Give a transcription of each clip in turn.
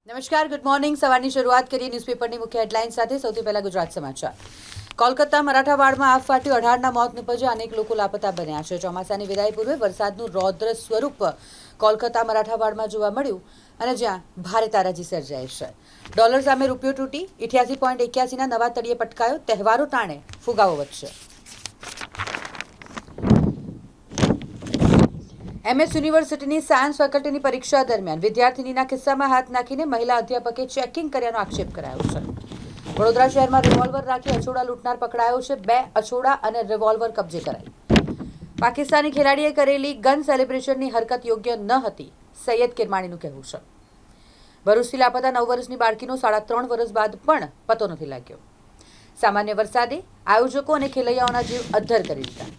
નમસ્કાર, good morning. સવારની શરૂઆત કરીએ ન્યૂઝપેપરની મુખ્ય હેડલાઇન સાથે. સૌથી પહેલા ગુજરાત સમાચાર. કોલકાતા મરાઠાવાડમાં આગ ફાટી 18ના મોત નિપજ્યા, અનેક લોકો લાપતા બન્યા છે. ચોમાસાની વિદાય પૂર્વે વરસાદનું રૌદ્ર સ્વરૂપ કોલકાતા મરાઠાવાડમાં જોવા મળ્યું અને જ્યાં ભારે તારાજી સર્જાઈ છે. ડોલર સામે રૂપિયો તૂટી 88.81ના નવા તળિયે પટકાયો. તહેવારો ટાણે ફુગાવો વધશે. MS યુનિવર્સિટીની સાયન્સ ફેકલ્ટીની પરીક્ષા દરમિયાન વિદ્યાર્થીનીના ખિસ્સામાં હાથ નાખીને મહિલા અધ્યાપકે ચેકિંગ કર્યાનો આક્ષેપ કરાયો છે. વડોદરા શહેરમાં રિવોલ્વર રાખી અછોડા લૂંટનાર પકડાયો છે. 2 અછોડા અને રિવોલ્વર કબજે કરાઈ. પાકિસ્તાની ખેલાડીએ કરેલી ગન સેલિબ્રેશનની હરકત યોગ્ય ન હતી, સૈયદ કિરમાણીનું કહેવું છે. ભરૂચથી લાપતા 9 વર્ષની બાળકીનો 3.5 વર્ષ બાદ પણ પતો નથી લાગ્યો. સામાન્ય વરસાદે આયોજકો અને ખેલૈયાઓના જીવ અદ્ધર કરી દીધા.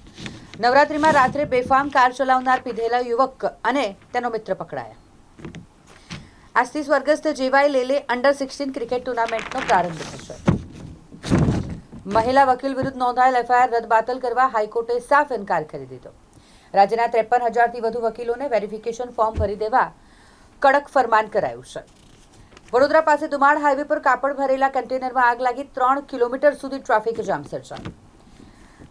નવરાત્રીમાં રાત્રે બેફામ કાર ચલાવનાર પીધેલા યુવક અને તેનો મિત્ર પકડાયા. આજથી સ્વર્ગસ્થ જેવાય લેલે અંડર-16 ક્રિકેટ ટુર્નામેન્ટનો પ્રારંભ થશે. મહિલા વકીલ વિરુદ્ધ નોંધાયેલ FIR રદબાતલ કરવા હાઈકોર્ટે સાફ ઇનકાર કરી દીધો. રાજ્યના 53,000થી વધુ વકીલોને વેરિફિકેશન ફોર્મ ભરી દેવા કડક ફરમાન કરાયું છે. વડોદરા પાસે દુમાળ હાઈવે પર કાપડ ભરેલા કન્ટેનરમાં આગ લાગી. 3 કિલોમીટર સુધી ટ્રાફિક જામ સર્જાયો.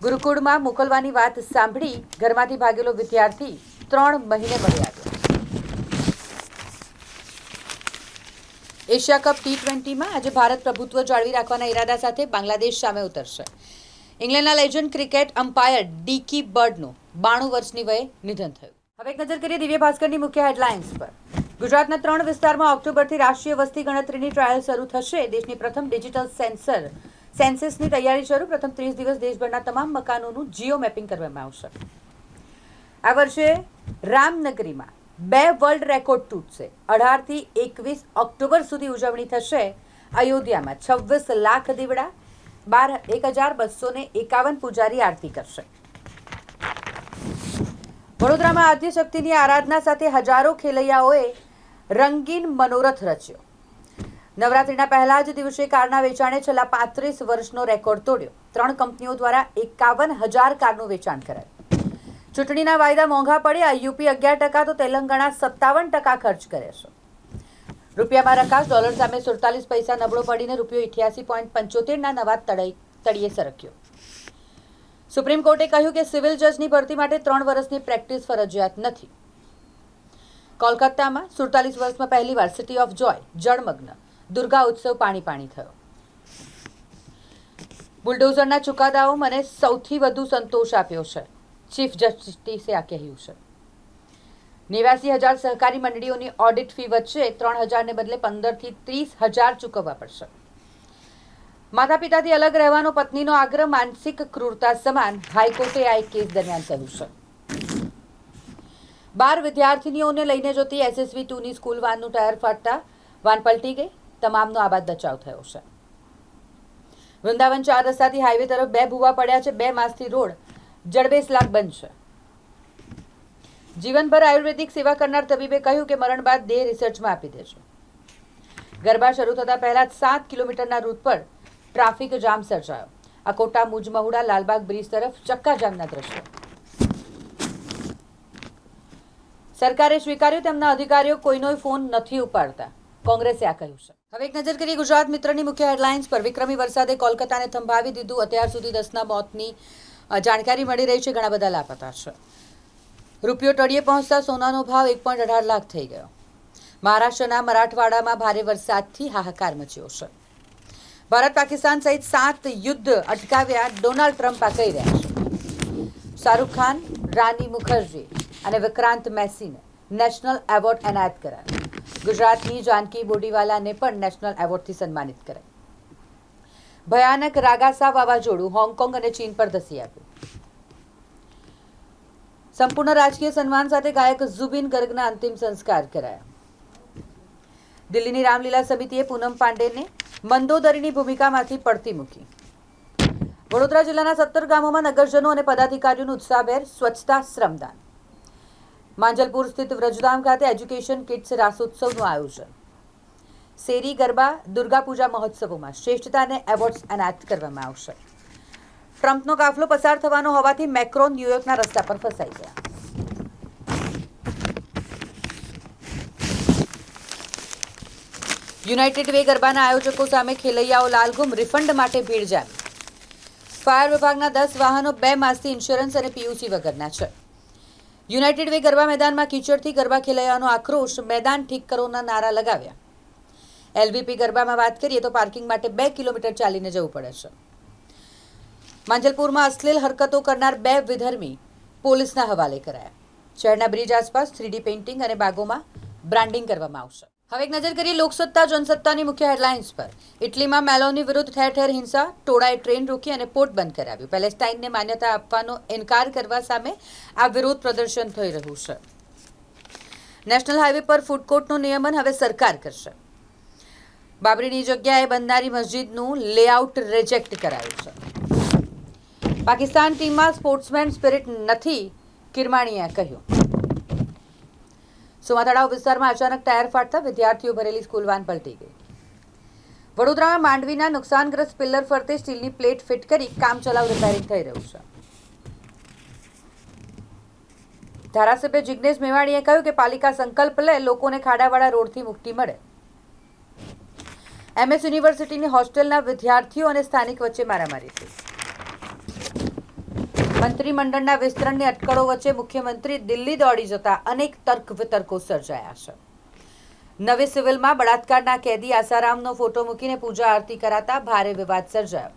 ગુરુકુળમાં મોકલવાની વાત સાંભળી ઘરમાંથી ભાગેલો વિદ્યાર્થી 3 મહિને મળી આવ્યો. એશિયા કપ T20માં આજે ભારત પ્રભુત્વ જાળવી રાખવાના ઈરાદા સાથે બાંગ્લાદેશ સામે ઉતરશે. ઇંગ્લેન્ડના લેજન્ડ ક્રિકેટ અમ્પાયર ડીકી બર્ડનું 92 વર્ષની વયે નિધન થયું. હવે એક નજર કરીએ દિવ્ય ભાસ્કરની મુખ્ય હેડલાઇન્સ પર. ગુજરાતના 3 વિસ્તારમાં ઓક્ટોબરથી રાષ્ટ્રીય વસ્તી ગણતરીની ટ્રાયલ શરૂ થશે. દેશની પ્રથમ ડિજિટલ સેન્સસની તૈયારી શરૂ. પ્રથમ 30 દિવસ દેશભરના તમામ મકાનોનું જીઓ મેપિંગ કરવામાં આવશે. આ વર્ષે રામનગરીમાં 2 વર્લ્ડ રેકોર્ડ તૂટશે. 18થી 21 ઓક્ટોબર સુધી ઉજવણી થશે. અયોધ્યામાં 26 લાખ દીવડા, 1,251 પૂજારી આરતી કરશે. વડોદરામાં આદ્યશક્તિની આરાધના સાથે હજારો ખેલૈયાઓએ રંગીન મનોરથ રચ્યો. નવરાત્રીના પહેલા જ દિવસે કારના વેચાણે છેલ્લા 35 વર્ષનો રેકોર્ડ તોડ્યો. 3 કંપનીઓ દ્વારા 51,000 કારનું વેચાણ કરાયું. ચૂંટણીના વાયદા મોંઘા પડ્યા. યુપી 11% તો તેલંગાણા 57% ખર્ચ કરે છે. રૂપિયામાં રકાસ. ડોલર સામે 47 પૈસા નબળો પડીને રૂપિયો 88.75ના નવા તળિયે સરક્યો. સુપ્રીમ કોર્ટે કહ્યું કે સિવિલ જજની ભરતી માટે 3 વર્ષની પ્રેક્ટિસ ફરજિયાત નથી. કોલકાતામાં 47 વર્ષમાં પહેલીવાર સિટી ઓફ જોય જળમગ્ન. દુર્ગા ઉત્સવ પાણી થયો. બુલડોઝરના ચુકાદાઓ મને સૌથી વધુ સંતોષ આપ્યો છે, ચીફ જસ્ટિસે આ કહ્યું છે. 89,000 સહકારી મંડળીઓની ઓડિટ ફી વચ્ચે 3,000ને બદલે 15,000થી 30,000 ચૂકવવા પડશે. માતા પિતાથી અલગ રહેવાનો પત્નીનો આગ્રહ માનસિક ક્રૂરતા સમાન, હાઈકોર્ટે આ એક કેસ દરમિયાન કહ્યું છે. 12 વિદ્યાર્થીનીઓને લઈને જતી SSV 2ની સ્કૂલ વાનનું ટાયર ફાટતા વાન પલટી ગઈ. તમામનો આબાદ બચાવ થયો છે. વૃંદાવન 4 રસ્તાથી હાઈવે તરફ 2 ભૂવા પડ્યા છે. 2 માસથી રોડ જડબેસલાક બંધ છે. જીવનભર આયુર્વેદિક સેવા કરનાર તબીબે કહ્યું કે મરણ બાદ દેહ રિસર્ચમાં આપી દેશે. ગરબા શરૂ થતા પહેલા 7 કિલોમીટરના રૂટ પર ટ્રાફિક જામ સર્જાયો. અકોટા મુજમહુડા લાલબાગ બ્રિજ તરફ ચક્કાજામના દ્રશ્યો. સરકારે સ્વીકાર્યું તેમના અધિકારીઓ કોઈનો ફોન નથી ઉપાડતા. કોંગ્રેસે આ કહ્યું છે. હવે એક નજર કરીએ ગુજરાત મિત્રની મુખ્ય હેડલાઇન્સ પર. વિક્રમી વરસાદે કોલકાતાને થંભાવી દીધું. અત્યાર સુધી 10ના મોતની જાણકારી મળી રહી છે. ઘણા બધા લાપતા છે. રૂપિયો તળિયે પહોંચતા સોનાનો ભાવ 1.18 લાખ થઈ ગયો. મહારાષ્ટ્રના મરાઠવાડામાં ભારે વરસાદથી હાહાકાર મચ્યો છે. ભારત પાકિસ્તાન સહિત 7 યુદ્ધ અટકાવ્યા ડોનાલ્ડ ટ્રમ્પ આ કહી રહ્યા છે. શાહરૂખ ખાન, રાની મુખર્જી અને વિક્રાંત મેસીને નેશનલ એવોર્ડ એનાયત કરાયો. ગુજરાતની જાનકી બોડીવાલાને પણ નેશનલ એવોર્ડથી સન્માનિત કરાઈ. ભયાનક રાગાસા વાવાઝોડું હોંગકોંગ અને ચીન પર ધસી આવ્યું. સંપૂર્ણ રાજકીય સન્માન સાથે ગાયક ઝુબિન ગર્ગના અંતિમ સંસ્કાર કરાયા. દિલ્હીની રામલીલા સમિતિએ પૂનમ પાંડેને મંદોદરીની ભૂમિકામાંથી પડતી મૂકી. વડોદરા જિલ્લાના 17 ગામોમાં નગરજનો અને પદાધિકારીઓનું ઉત્સાહભેર સ્વચ્છતા શ્રમદાન. માંજલપુર સ્થિત વ્રજધામ ખાતે એજ્યુકેશન કિડ્સ રાસોત્સવનું આયોજન. શેરી ગરબા દુર્ગા પૂજા મહોત્સવોમાં શ્રેષ્ઠતાને એવોર્ડ્સ એનાયત કરવામાં આવશે. ટ્રમ્પનો કાફલો પસાર થવાનો હોવાથી મેક્રોન ન્યૂયોર્કના રસ્તા પર ફસાઈ ગયા. યુનાઇટેડ વે ગરબાના આયોજકો સામે ખેલૈયાઓ લાલઘુમ, રિફંડ માટે ભીડ જામી. ફાયર વિભાગના 10 વાહનો 2 માસથી ઇન્સ્યોરન્સ અને પીયુસી વગરના છે. યુનાઇટેડ વે ગરબા મેદાનમાં કીચડથી ગરબા ખેલૈયાઓનો આક્રોશ, મેદાન ઠીક કરોના નારા લગાવ્યા. એલવીપી ગરબામાં વાત કરીએ તો પાર્કિંગ માટે 2 કિલોમીટર ચાલીને જવું પડે છે. માંજલપુરમાં અશ્લીલ હરકતો કરનાર 2 વિધર્મી પોલીસના હવાલે કરાયા. શહેરના બ્રિજ આસપાસ 3D પેઇન્ટિંગ અને બાગોમાં બ્રાન્ડિંગ કરવામાં આવશે. હવે એક નજર કરીએ લોકસત્તા જનસત્તાની મુખ્ય હેડલાઇન્સ પર. ઇટલીમાં મેલોની વિરુદ્ધ ઠેર ઠેર હિંસા, ટોળાએ ટ્રેન રોકી અને પોર્ટ બંધ કરાવ્યું. પેલેસ્ટાઇનને માન્યતા આપવાનો ઇનકાર કરવા સામે આ વિરોધ પ્રદર્શન થઈ રહ્યું છે. નેશનલ હાઈવે પર ફૂડ કોર્ટનું નિયમન હવે સરકાર કરશે. બાબરીની જગ્યાએ બનનારી મસ્જિદનું લેઆઉટ રિજેક્ટ કરાયું છે. પાકિસ્તાન ટીમમાં સ્પોર્ટ્સમેન સ્પિરિટ નથી, કિરમાણીએ કહ્યું. સુમા તળાવ વિસ્તારમાં અચાનક ટાયર ફાટતા વિદ્યાર્થીઓ ભરેલી સ્કૂલ વાન પલટી ગઈ. વડોદરામાં માંડવીના નુકસાનગ્રસ્ત પિલ્લર ફરતે સ્ટીલની પ્લેટ ફિટ કરી કામચલાઉ રિપેરિંગ થઈ રહ્યું છે. ધારાસભ્ય જિગ્નેશ મેવાણીએ કહ્યું કે પાલિકા સંકલ્પ લે, લોકોને ખાડાવાળા રોડથી મુક્તિ મળે. MS યુનિવર્સિટીની હોસ્ટેલના વિદ્યાર્થીઓ અને સ્થાનિક વચ્ચે મારામારી થઈ. મંત્રીમંડળના વિસ્તરણની અટકળો વચ્ચે મુખ્યમંત્રી દિલ્હી દોડી જતા અનેક તર્ક વિતર્કો સર્જાયા છે. નવી સિવિલમાં બળાત્કારના કેદી આસારામનો ફોટો મૂકીને પૂજા આરતી કરાતા ભારે વિવાદ સર્જાયો.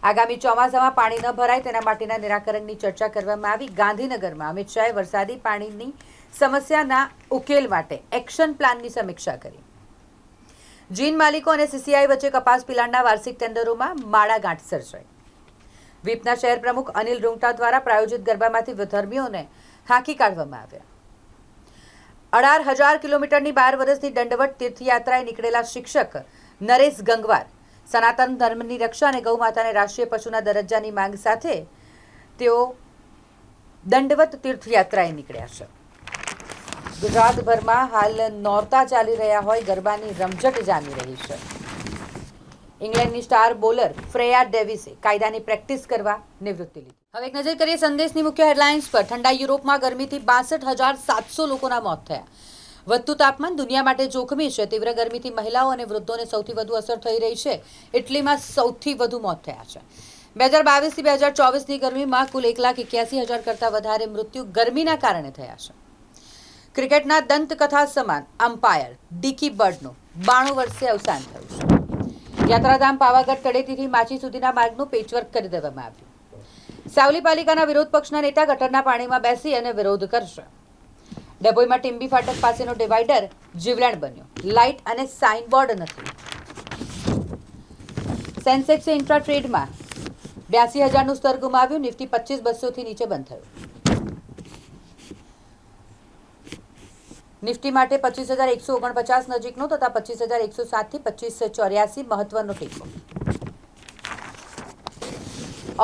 આગામી ચોમાસામાં પાણી ન ભરાય તેના માટેના નિરાકરણની ચર્ચા કરવામાં આવી. ગાંધીનગરમાં અમિત શાહે વરસાદી પાણીની સમસ્યાના ઉકેલ માટે એક્શન પ્લાનની સમીક્ષા કરી. જીન માલિકો અને CCI વચ્ચે કપાસ પિલાણના વાર્ષિક ટેન્ડરોમાં માળાગાંઠ સર્જાઈ. વીપના શહેર પ્રમુખ અનિલ રૂંગટા દ્વારા પ્રાયોજિત ગરબામાંથી વિધર્મીઓને હાંકી કાઢવામાં આવ્યા. 18,000 કિલોમીટરની 12 વર્ષની દંડવત તીર્થયાત્રાએ નીકળેલા શિક્ષક નરેશ ગંગવાર સનાતન ધર્મની રક્ષા અને ગૌમાતાને રાષ્ટ્રીય પશુના દરજ્જાની માંગ સાથે તેઓ દંડવત તીર્થયાત્રાએ નીકળ્યા છે. ગુજરાતભરમાં હાલ નોરતા ચાલી રહ્યા હોય ગરબાની રમઝટ જામી રહી છે. ઇંગ્લેન્ડની સ્ટાર બોલર ફ્રેયા ડેવિસે કાયદાની પ્રેક્ટિસ કરવા નિવૃત્તિ લીધી. હવે એક નજર કરીએ સંદેશની મુખ્ય હેડલાઇન્સ પર. ઠંડા યુરોપમાં ગરમીથી 62,700 લોકોના મોત થયા. વધતું તાપમાન દુનિયા માટે જોખમી છે. તીવ્ર ગરમીથી મહિલાઓ અને વૃદ્ધોને સૌથી વધુ અસર થઈ રહી છે. ઇટલીમાં સૌથી વધુ મોત થયા છે. 2022થી 2024ની ગરમીમાં કુલ 1,81,000 કરતાં વધારે મૃત્યુ ગરમીના કારણે થયા છે. ક્રિકેટના દંતકથા સમાન અમ્પાયર ડીકી બર્ડનું 92 વર્ષે અવસાન થયું છે. યાત્રાધામ પાવાગઢ તળેટીથી માછી સુધીના માર્ગનું પેચવર્ક કરી દેવામાં આવ્યું. સાવલી પાલિકાના વિરોધ પક્ષના નેતા ગટરના પાણીમાં બેસી અને વિરોધ કરશે. ડભોઈમાં ટીમ્બી ફાટક પાસેનો ડિવાઈડર જીવલેણ બન્યો. લાઇટ અને સાઇનબોર્ડ નથી. સેન્સેક્સે ઇન્ટ્રા ટ્રેડમાં 82,000નું સ્તર ગુમાવ્યું. નિફ્ટી 25,200થી નીચે બંધ થયું. નિફ્ટી માટે 25,149 નજીકનો તથા 25,107થી 25,84 મહત્વનો ટેકો.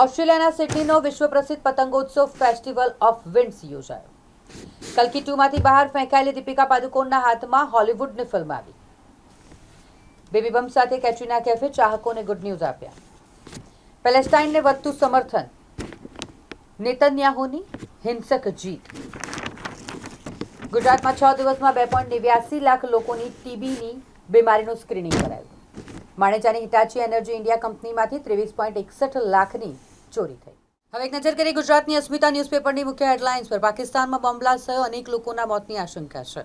ઓસ્ટ્રેલિયાના સિડનીનો વિશ્વ પ્રસિદ્ધ પતંગોત્સવ ફેસ્ટિવલ ઓફ વિન્ડ્સ યોજાયો. કલ્કી 2માંથી બહાર ફેંકાયેલી દીપિકા પાદુકોણના હાથમાં હોલિવૂડની ફિલ્મ આવી. બેબી બમ્પ સાથે કેટરીના કૈફે ચાહકોને ગુડ ન્યૂઝ આપ્યા. પેલેસ્ટાઇનને વધતું સમર્થન, નેતન્યાહુની હિંસક જીત. ગુજરાતમાં 6 દિવસમાં 2.89 લાખ લોકોની ટીબીની બીમારીનું સ્ક્રીનિંગ કરાયું. માણેચાની હિટાચી એનર્જી ઇન્ડિયા કંપનીમાંથી 23.61 લાખની ચોરી થઈ. હવે એક નજર કરીએ ગુજરાતની અસ્મિતા ન્યૂઝપેપરની મુખ્ય હેડલાઇન્સ પર. પાકિસ્તાનમાં બોમ્બ બ્લાસ્ટ થયો, અનેક લોકોના મોતની આશંકા છે.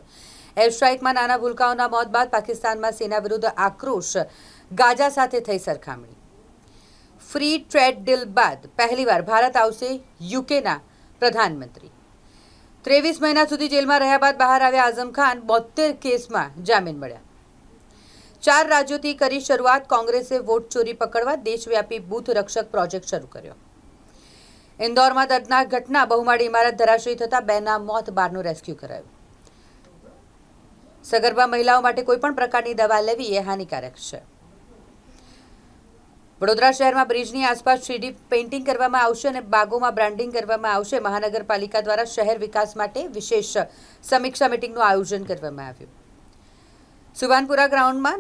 એર સ્ટ્રાઇકમાં નાના ભૂલકાઓના મોત બાદ પાકિસ્તાનમાં સેના વિરુદ્ધ આક્રોશ. ગાઝા સાથે થઈ સરખામણી. ફ્રી ટ્રેડ ડીલ બાદ પહેલીવાર ભારત આવશે યુકેના પ્રધાનમંત્રી. 23 મહિના સુધી જેલમાં રહ્યા બાદ બહાર આવ્યા આઝમ ખાન. 72 કેસમાં જામીન મળ્યા. 4 રાજ્યોથી કરી શરૂઆત. કોંગ્રેસે વોટ ચોરી પકડવા દેશવ્યાપી બૂથ રક્ષક પ્રોજેક્ટ શરૂ કર્યો. ઇન્દોરમાં દર્દનાક ઘટના. બહુમાળી ઇમારત ધરાશયી થતા 2ના મોત, 12નું રેસ્ક્યુ કરાયું. સગર્ભા મહિલાઓ માટે કોઈપણ પ્રકારની દવા લેવી એ હાનિકારક છે. વડોદરા શહેરમાં બ્રિજની આસપાસ 3D પેઇન્ટિંગ કરવામાં આવશે અને બાગોમાં બ્રાન્ડિંગ કરવામાં આવશે. મહાનગરપાલિકા દ્વારા શહેર વિકાસ માટે વિશેષ સમીક્ષા મિટિંગનું આયોજન કરવામાં આવ્યું. સુભાનપુરા ગ્રાઉન્ડમાં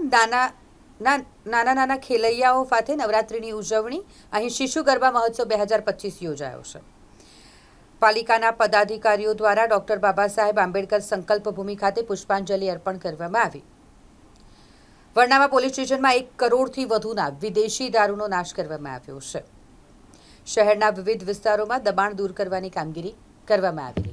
નાના ખેલૈયાઓ સાથે નવરાત્રિની ઉજવણી. અહીં શિશુ ગરબા મહોત્સવ 2025 યોજાયો છે. પાલિકાના પદાધિકારીઓ દ્વારા ડોક્ટર બાબા સાહેબ આંબેડકર સંકલ્પ ભૂમિ ખાતે પુષ્પાંજલિ અર્પણ કરવામાં આવી. વરનામા પોલીસ સ્ટેશનમાં 1 કરોડથી વધુના વિદેશી દારૂનો નાશ કરવામાં આવ્યો છે. શહેરના વિવિધ વિસ્તારોમાં દબાણ દૂર કરવાની કામગીરી કરવામાં આવી